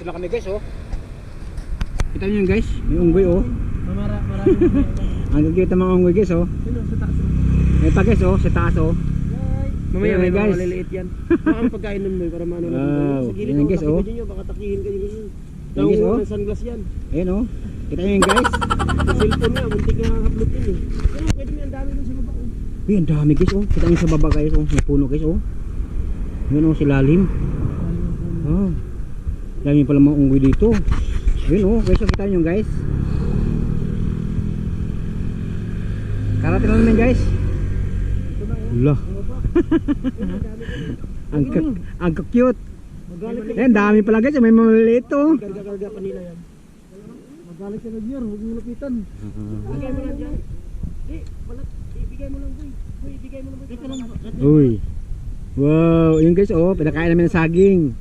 na kami guys oh. Kita niyo yun guys, may unggoy oh. Ang gagawin mga unggoy guys oh. May pa guys oh, sa taas oh. Mamaya may guys. mga maliliit yan. Baka ang pagkain nun mo para maano natin. Sa gilid Yan, ko, guys, oh. takipin nyo, baka takihin kayo guys. Yan, guys, oh. Ng sunglass yan. Ayan oh. Kita niyo yun guys. Sa cellphone nga, muntik nga upload yun eh. Pero pwede mo yan, dami dun sa baba oh. Uy, ang dami guys oh. Kita niyo sa baba guys oh. May puno guys oh. Yun oh, si lalim. Oh. Dami pala mga unggoy dito. Yun oh, guys, kita niyo guys. Karating lang namin guys. Lah. ang cute. Ayan, dami pala guys, may maliliit oh. Karga-karga pa nila yan. Magalit ka nag-year, huwag mo lapitan. Ibigay mo lang dyan. Ibigay mo lang boy. Boy, ibigay mo lang boy. Uy. Wow, yun guys oh, pinakain namin ng saging.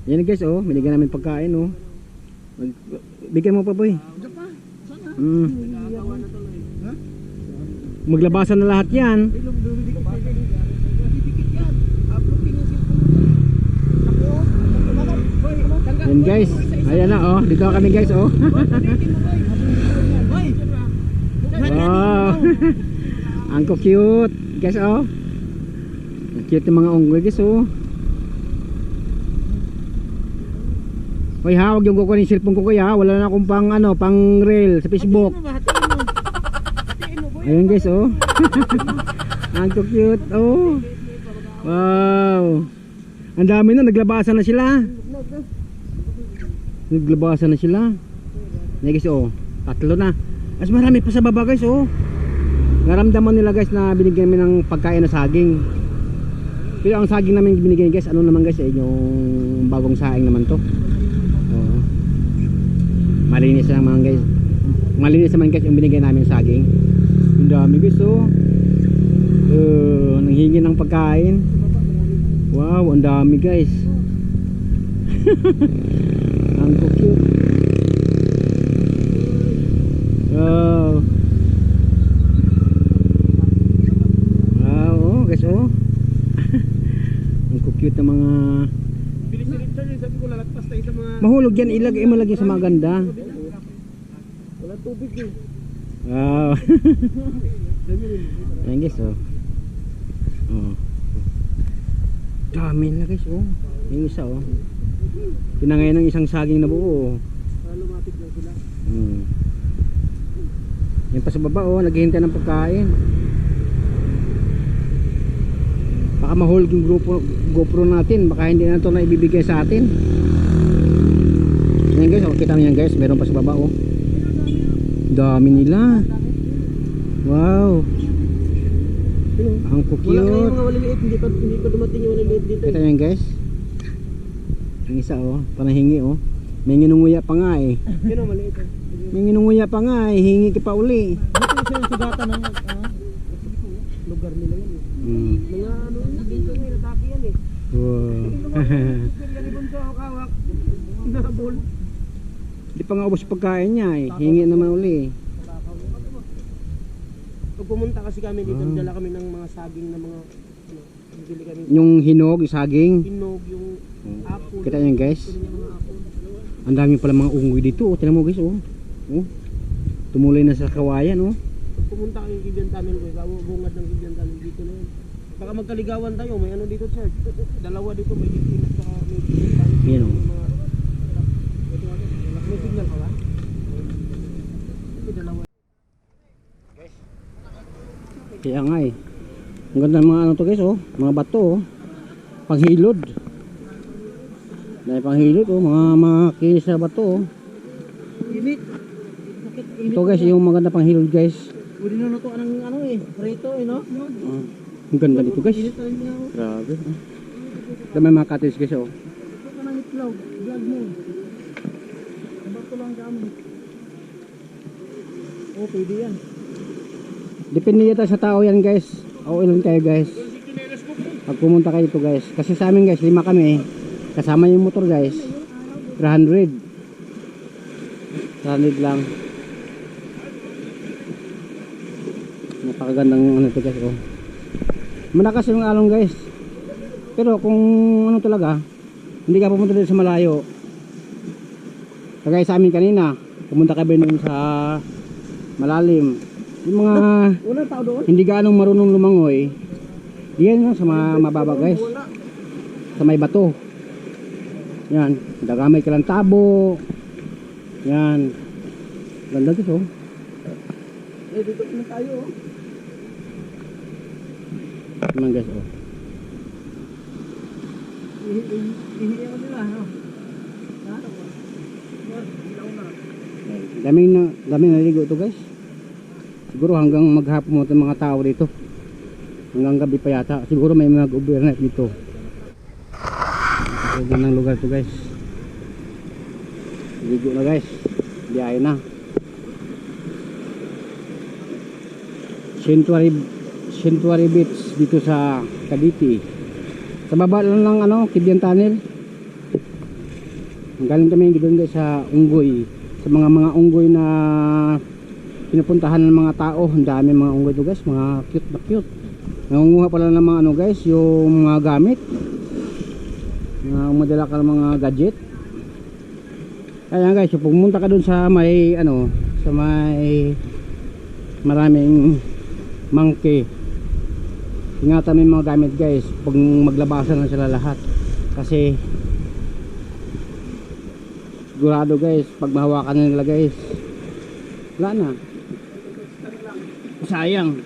Yan guys oh, binigyan namin pagkain oh. Bigyan mo pa boy. Maglabasan na lahat yan. Yan guys, ayan na oh, dito kami guys oh. Wow. Ang cute guys oh. Ang cute ng mga unggoy guys oh. Hoy ha, wag yung kukunin yung cellphone ko kuya, wala na akong pang ano, pang reel sa Facebook. Ayun guys oh. Ang cute oh. Wow. Ang dami na, naglabasan na sila. Naglabasan na sila. Yan guys oh, tatlo na. Mas marami pa sa baba guys oh. Naramdaman nila guys na binigyan namin ng pagkain na saging. Pero ang saging namin binigyan guys, ano naman guys eh, yung bagong saing naman to. Oh. Malinis naman guys. Malinis naman guys yung binigyan namin saging. Ang dami guys oh. Nanghingi ng pagkain. Wow, ang dami guys. Ang cute. Wow. Wow, oh guys oh. Ang cute ng mga Bilis-bilis siya, sabi ko lalagpas tayo sa mga... mahulog yan, ilagay mo lagi sa mga ganda. Wala tubig eh. Wow. Ayan guys oh. Oh. Dami na guys oh. Yung isa oh. Tinangay ng isang saging na buo oh. Para lumapit lang sila. Yan pa sa baba oh, naghihintay ng pagkain. Baka mahulog yung GoPro natin, baka hindi na ito na ibibigay sa atin. Yan guys, oh, kita niyo yan guys, meron pa sa baba oh. Dami nila. Wow. Ang cute. Wala kayong mga maliliit, hindi pa dumating yung maliliit dito. Kita yan guys. Ang isa oh, panahingi oh. May nginunguya pa nga eh. Yun o, maliit eh. May nginunguya pa nga eh, hingi ka pa uli. Dito siya yung sugatan ng lugar nila yan eh. Mga ano, dito may natake yan eh. Wow. Yung ibon sa hawak, nabol. Di pa nga ubos pagkain niya eh, hingi naman uli. Pag pumunta kasi kami dito, dala kami ng mga saging na mga ano, bibili kami. Yung hinog, yung saging. Hinog, yung apple. Kita yan guys. Yung mga apple. Ang dami pala mga unggoy dito oh. Tingnan mo guys oh. Oh. Tumulay na sa kawayan oh. Pag pumunta kami yung Kibian Tunnel, bungad ng Kibian Tunnel dito na yun. Baka magkaligawan tayo, may ano dito sir. Dalawa dito, may Kibian at saka may Kibian Tunnel. Yan oh. May signal ka ba? May dalawa. Kaya nga eh. Ang ganda ng mga ano to guys oh. Mga bato oh. Panghilod. Dahil panghilod oh. Mga kinis na bato oh. Init. Ito guys yung maganda panghilod guys. Pwede na natuan ng ano eh. Rito eh no? Ang ganda dito guys. Init na rin ako. Grabe. Ito may mga cottage guys oh. Ito ka ng itlog. Vlog mo. Bato lang kami. Oh, pwede yan. Depende yata sa tao yan guys. O ilan kayo guys. Pag pumunta kayo dito guys. Kasi sa amin guys, 5 kami. Kasama yung motor guys. 300. 300 lang. Napakagandang ano ito guys oh. Malakas yung alon guys. Pero kung ano talaga, Hindi ka pumunta dito sa malayo. Kagaya sa amin kanina, pumunta kami doon sa malalim. Yung mga Walang tao doon? hindi gaanong marunong lumangoy, diyan sa mga mababa guys. Wala. Sa may bato. Yan, dagamay ka lang tabo. Yan. Ganda dito. Dito na tayo. Naman guys, oh. Hihingi ko nila, no? Ha? Daming naligo ito guys. Siguro hanggang maghapon mo itong mga tao dito. Hanggang gabi pa yata. Siguro may mga overnight dito. Ito ng lugar to guys. Ligo na guys. Biyahe na. Sanctuary Beach dito sa Cavite. Sa baba lang ng Kibian Tunnel. Galing kami doon guys sa Unggoy. Sa mga unggoy na pinupuntahan ng mga tao. Ang dami mga unggoy to guys. Mga cute na cute. Nangunguha pala ng mga guys, yung mga gamit. Umadala ka ng mga gadget. Kaya guys, so, pumunta ka dun sa may sa may maraming monkey. Ingatan mo yung mga gamit guys pag maglabasan na sila lahat. Kasi sigurado guys, pag mahawakan na nila guys, wala na. Sayang.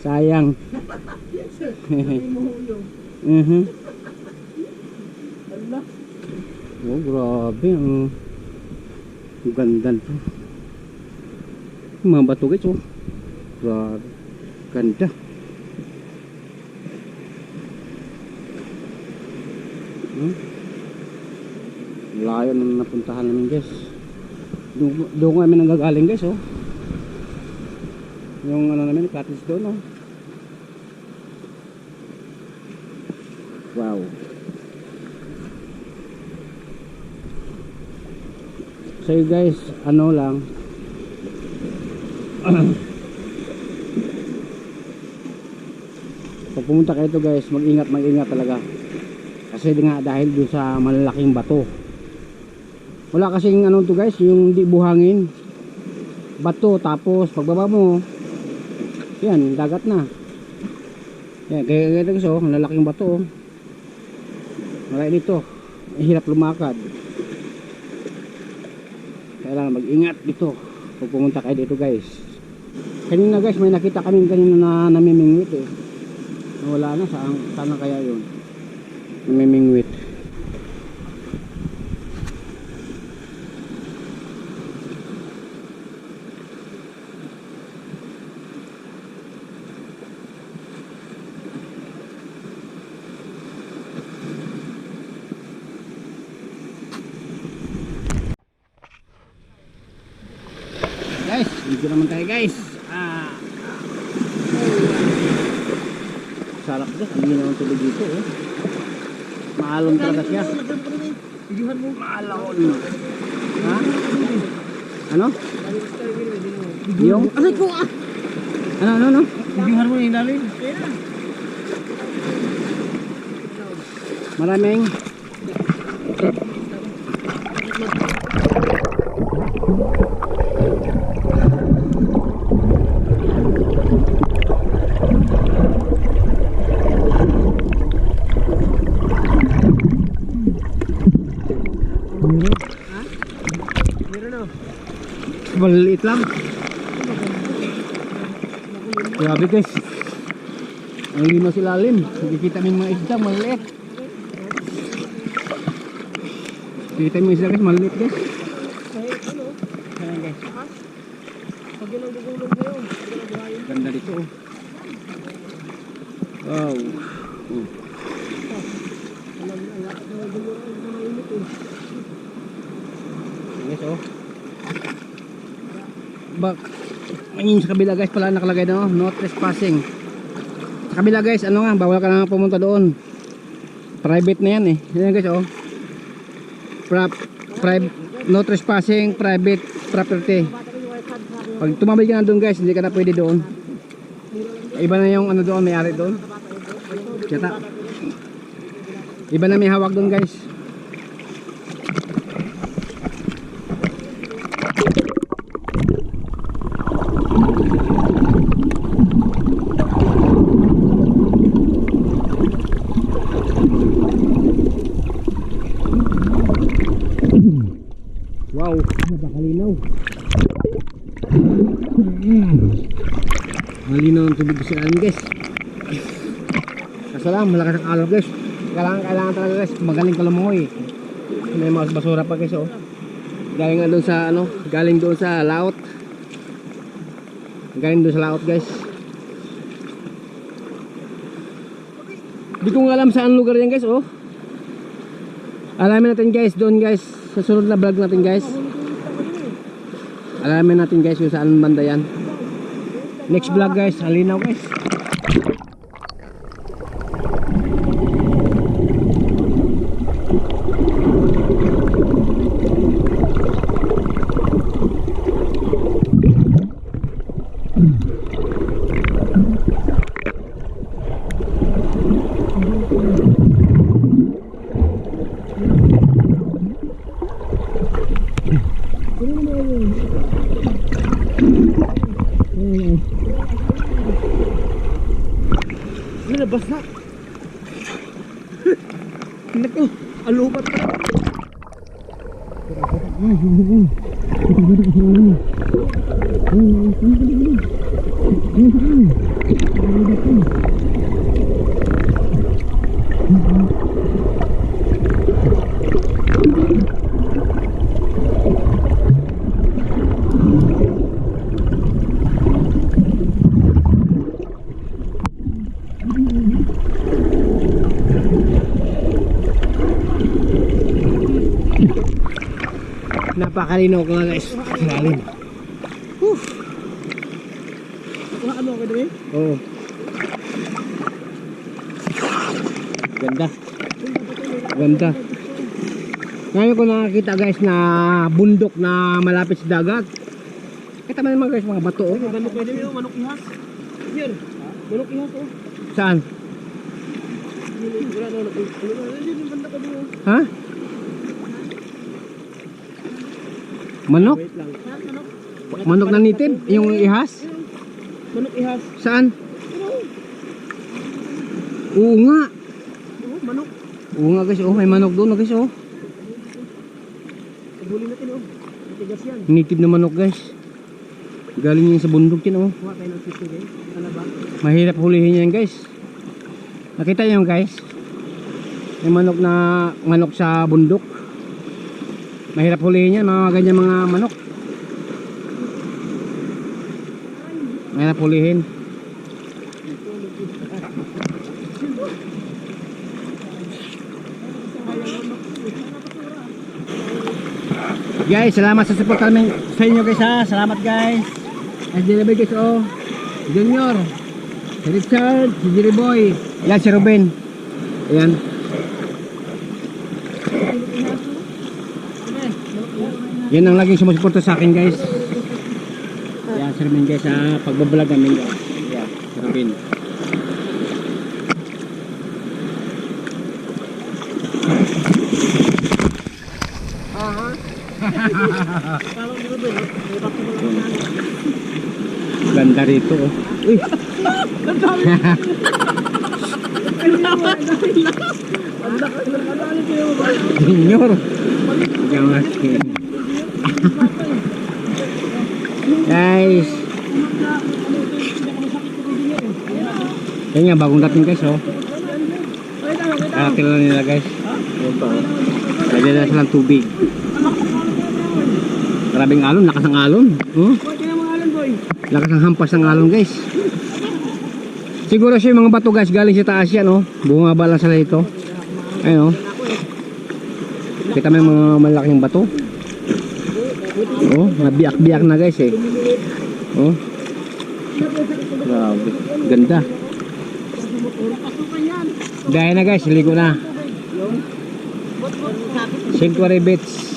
Sayang. Oh, grabe. Ang ganda to. Mga bato guys, oh. Grabe. Ganda. Layo na napuntahan namin guys. Doon kami nanggagaling guys, oh. Yung namin, cottage doon, oh. Wow. So guys, lang pag pumunta kayo to guys, mag-ingat talaga. Kasi dahil doon sa malalaking bato. Wala kasing to guys, yung di buhangin. Bato, tapos pagbaba mo, yan, dagat na. Yan, kaya guys, oh, malalaking bato, oh. Malaki dito, hirap lumakad. Kailangan mag-ingat dito pag pumunta kayo dito guys. Kanina guys, may nakita kami kanina na namimingwit eh. Wala na, sana kaya yun namimingwit. Guys, dito naman tayo guys. Sarap guys, ang ginawa ng tubig dito, oh. Maalon talaga siya. Maalon. Ha? Ano? Yung? Ano ko ah? Ano? Videohan mo yung ilalim. Maraming maliit lang. Grabe guys, ang limas ilalim. Nakikita mo yung mga isda maliit. Nakikita mo yung isda guys, maliit guys. Ayan guys, ganda dito, oh. Wow. Guys, oh. Ayun sa kabila guys pala nakalagay no, no trespassing. Sa kabila guys, bawal ka na pumunta doon. Private na yan eh. Yan guys, oh. No trespassing, private property. Pag tumambay ka na doon guys, hindi ka na pwede doon. Iba na yung doon, may-ari doon. Kita. Iba na may hawak doon guys. Wow, napakalinaw. Malinaw ang tubig sa alam guys. Kaso lang, malakas ang alon guys. Kailangan talaga guys, magaling ka lumangoy. May mga basura pa guys oh. Galing nga doon sa ano, galing doon sa laot. Galing doon sa laot guys. Di ko nga alam saan lugar yan guys oh. Alamin natin guys doon guys sa sunod na vlog natin guys. Alamin natin guys kung saan banda yan. Next vlog guys, halinaw guys. Nalabas na. Naku, alubat na. Napakalinaw ko nga guys. Lalim. Ano ka dami? Oo. Ganda. Ganda. Ngayon ko nakakita guys na bundok na malapit sa dagat. Kita mo naman guys mga bato oh. Manok pwede mo, manok ihas. Yan. Manok ihas oh. Saan? Wala na manok. Yung banda ka doon. Ha? Manok? Wait lang. Manok na nitib? Yung ihas? Manok ihas. Saan? Oo nga. Oh, manok. Oo nga guys oh. May manok doon guys oh. Sabulin natin oh. Matigas yan. Nitib na manok guys. Galing yan sa bundok yan oh. Kuha tayo ng sisi guys. Ano ba? Mahirap hulihin yan guys. Nakita niyo guys. May manok sa bundok. Mahirap hulihin yan mga ganyan mga manok. Mahirap hulihin. Guys, salamat sa support namin sa inyo guys ha. Salamat guys. SDLB guys oh. Junior, si Richard, si Jerry Boy, yan si Ruben. Ayan. Yan ang laging sumusuporta sa akin guys. Yan si Ruben guys sa pagbablog namin guys. Yan, si Ruben. Parang di ba ba? May bakit mo lang namin. Ganda rito oh. Uy. Ang dami. Ang lakas ng kadali kayo ba? Junior. Jangan. Guys. Yan nga bagong dating guys oh. Akin lang nila guys. Ito oh. Lagyan na silang tubig. Grabing alon, lakas ng alon. Oh. Lakas ng hampas ng alon guys. Siguro siya yung mga bato guys galing sa taas yan oh. Bumaba lang sila ito. Ayun oh. Kita mo yung mga malaking bato. Oh, nabiyak-biyak na guys eh. Oh. Grabe, ganda. Dahil na guys, ligo na. Sanctuary Beach.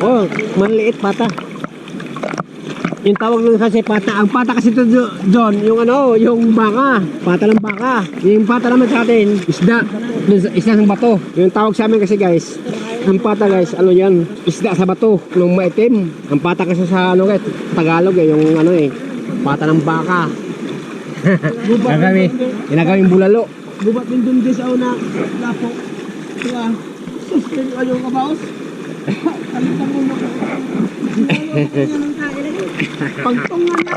Oh, maliit pata. Yung tawag lang kasi pata. Ang pata kasi ito, John, yung ano, yung baka. Pata ng baka. Yung pata naman sa atin, isda. Isda ng bato. Yung tawag sa amin kasi guys, ang pata guys, ano yan? Isda sa bato, nung maitim. Ang pata kasi sa ano guys, Tagalog yung ano pata ng baka. Ginagawing bulalo. Gubat din dun guys ako na lapo. Kaya, sustain kayo kabaos. Alitan mo mo. Pagtungan na.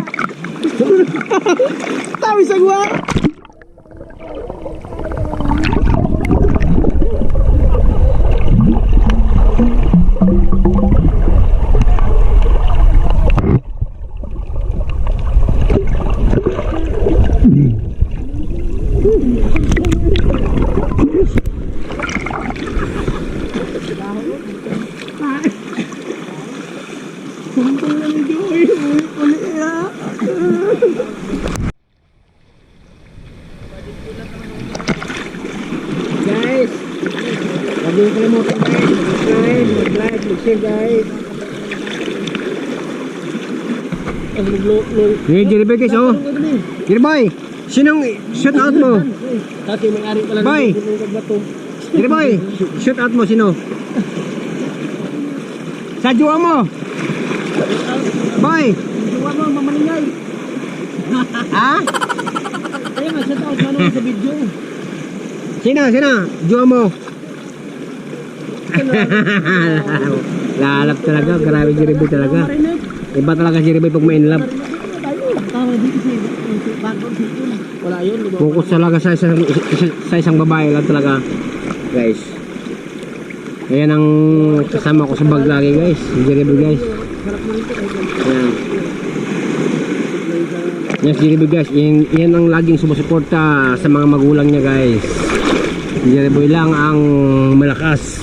Tawi sa gua. Guys, huwag niyo kalimutan guys, mag-subscribe, mag-like, mag-share guys. Hey, Jerry Boy guys, oh. Jerry Boy, sinong shoot out mo? Dati may-ari pala Boy! ng kagbato. Jerry Boy, shoot out mo, sino? Sa jowa mo! Boy! Jowa mo, mamalingay. Ha? Kaya nga, siya tao sa video. Sino? Jowa mo? Lalap talaga, grabe Jerry Boy talaga. Iba talaga si Jerry Boy pag may in love. Tama dito si background dito. Wala yun. Focus talaga sa isang babae lang talaga, guys. Ayan ang kasama ko sa vlog lagi guys, si Jerry Boy guys. Ayan. Yes, Jerry Boy guys, yan ang laging sumusuporta sa mga magulang niya guys. Si Jerry Boy lang ang malakas.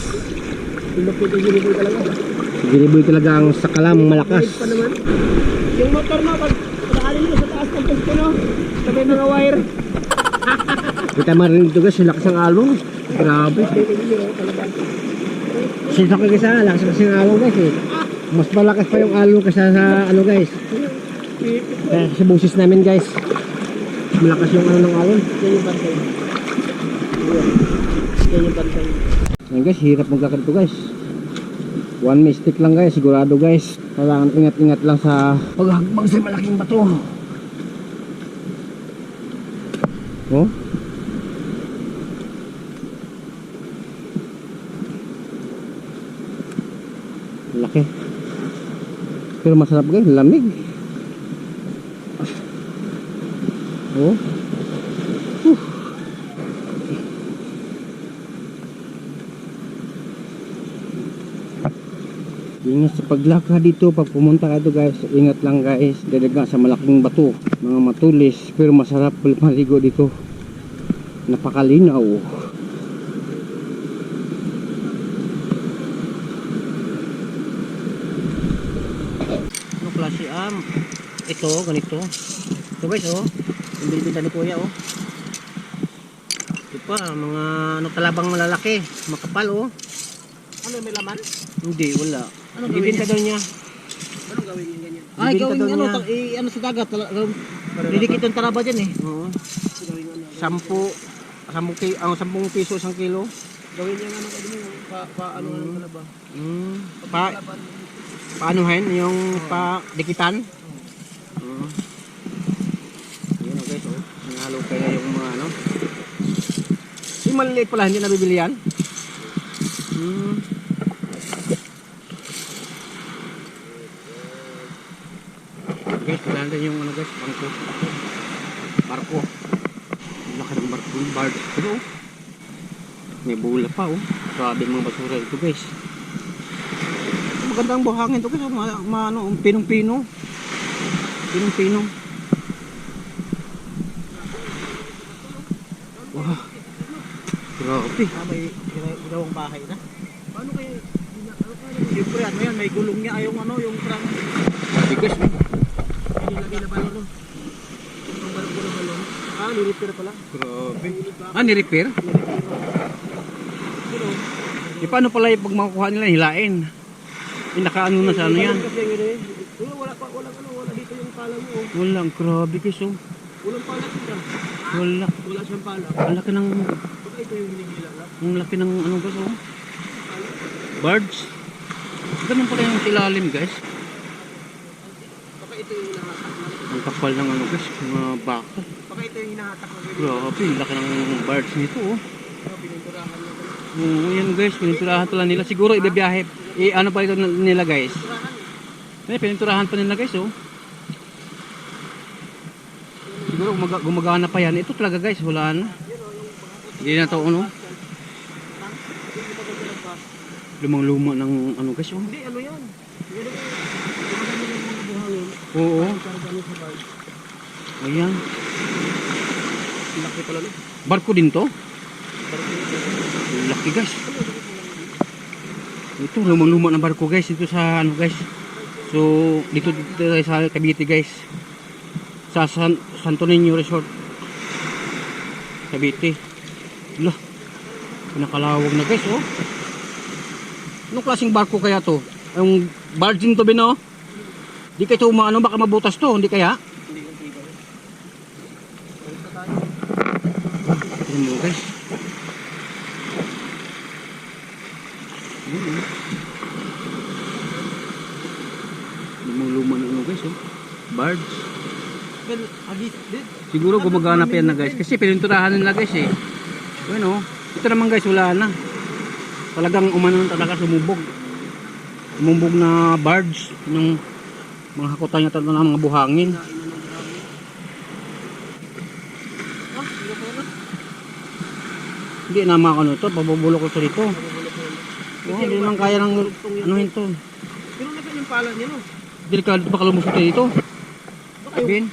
Si Jerry Boy talaga ang sakalam malakas. Yung motor mo, pag pagkakalim mo sa taas ng pwesto, no? Sabay mga wire. Kita marinig ito guys, lakas ang along. Grabe. Sino ka guys ha, lakas kasi ang along guys eh. Mas malakas pa yung along kasi sa ano guys. Sa busis namin guys. Malakas yung ano ng alon. Yan yung bantay. Yan yung bantay. Yan guys, hirap magkakit ito guys. One mistake lang guys, sigurado guys. Kailangan ingat-ingat lang sa paghagbang sa malaking bato. Oh? Laki. Pero masarap guys, lamig. Oh. Ingat sa paglakad dito pag pumunta ka dito guys, ingat lang guys, dalaga sa malaking bato, mga matulis, pero masarap maligo dito, napakalinaw. Ano klase ito, ganito. Ito guys, oh. Yung binibinta ni kuya, oh. Ito pa, mga ano, talabang malalaki, makapal, oh. Ano, may laman? Hindi, wala. Ano bibinta daw niya? Anong gawin niya ganyan? Ay, gawin ano, ano sa dagat. Didikit yung talaba dyan eh. Oo. 10 piso isang kilo. Gawin niya nga ano ng talaba. Paanuhin yung dikitan. Yun o guys, oh. Sinalo kaya yung mga ano. Yung maliliit pala, hindi nabibili yan. Guys, wala na yung ano guys, barko. Laki ng barko, ano, may bula pa oh. Grabe mga basura ito guys. Magandang buhangin ito guys, ano, pinong-pino. Pinong-pino. Wow. Grabe. May ginawang bahay na. Paano kayo? Siyempre ano yan, may gulong niya yung ano, yung trunk. Grabe guys. Nilagay na balon. Ang balon ko ng balon. Ni-repair pala. Grabe. Ni-repair? Ni-repair. Paano pala yung pag makukuha nila, hilain? Nakaano na sa ano yan. Wala dito yung pala mo. Wala, grabe guys oh. Walang pala dito. Wala. Wala siyang pala. Ang laki ng, Baka ito yung hinihila lang. ang laki ng ano guys oh. Birds. Ganun pala yung ilalim guys. Baka ito yung hinahatak lang. Ang kapal ng ano guys, mga baka. Baka ito yung hinahatak lang. Grabe, ang laki ng birds nito oh. Pininturahan lang. Oo, yan guys, pininturahan pala nila. Siguro ibibiyahe. Ano pa ito nila guys? Pininturahan pa nila guys oh. Siguro gumagana pa yan. Ito talaga guys, wala na. Hindi na to ano. Lumang-luma ng ano guys oh. Hindi, ano yan? Yan ang gumagano yung mga buhangin. Oo. Karagano sa bar. Ayan. Laki pala no? Barko din to? Laki guys. Ito lumang-luma ng barko guys. Dito sa ano guys. So dito sa Cavite guys. Sa Santo Niño Resort. Cavite. Lah. Pinakalawag na guys oh. Anong klaseng barko kaya to? Yung barging to bino? Di kayo ito umaano, baka mabutas to, hindi kaya? Hindi yung tiba. Tignan mo guys. Lumang-luma na ano guys oh. Birds. Well, agis din. Siguro gumagana pa yan na guys. Kasi pininturahan nila guys eh. Bueno, ito naman guys wala na. Talagang umano talaga sumubog. Sumubog na birds. Yung mga hakutan niya talaga ng mga buhangin. Hindi naman ako nito. Pabubulok ko ito dito. Oh, hindi naman kaya ng anuhin to. Pero naman yung pala niya no? Delikado baka lumusot tayo dito. Baka yung... Bin,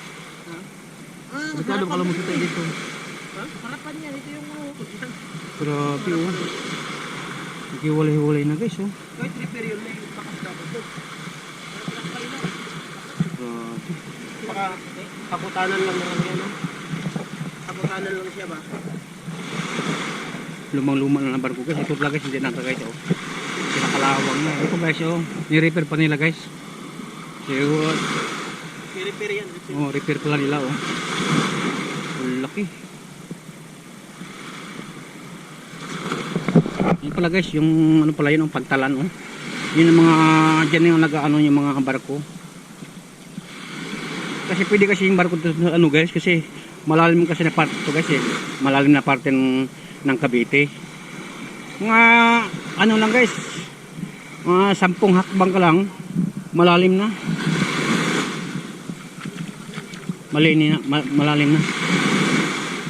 Ah, delikado baka lumusot tayo dito. ha? Harapan niya. Ito yung... Grabe oh. Naghiwalay-hiwalay na guys oh. Kahit repair yun na yung pakas dapat to. Grabe. Baka kakutanan lang naman yan no? Kakutanan lang siya ba? Lumang-luma na ng barko guys. Ito pala guys, hindi na guys oh. Pinakalawang na. Ito guys oh. Ni-repair pa nila guys. So, May repair yan. oh, repair pala nila oh. Laki. Yan pala guys, yung ano pala yun, ang pagtalan oh. Yun ang mga, dyan yung nag-ano yung mga barko. Kasi pwede kasi yung barko to, ano guys, kasi malalim kasi na parte to guys eh. Malalim na parte ng Cavite. Mga ano lang guys, mga 10 hakbang ka lang, malalim na. Malalim na.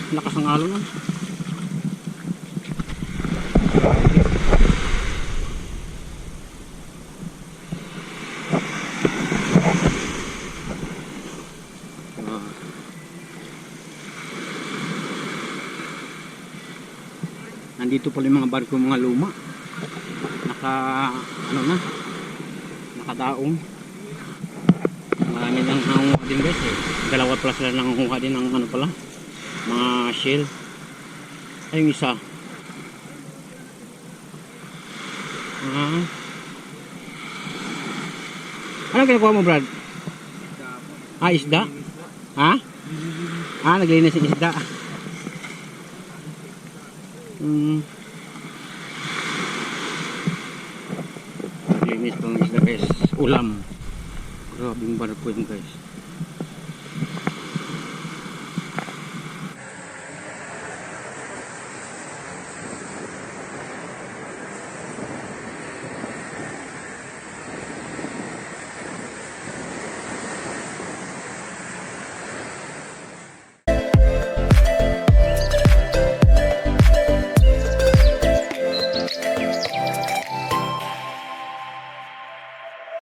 Lakas ng alon na. Nandito pala yung mga barko, mga luma. Ano na, nakadaong. Marami nang nangunguha din guys eh. Dalawa pala sila nangunguha din ng ano pala, mga shell. Ay yung isa. Ano ginagawa mo Brad? Isda? Ha? Naglinis ng isda. Naglinis pang isda guys. Ulam. Grabing barko yun guys.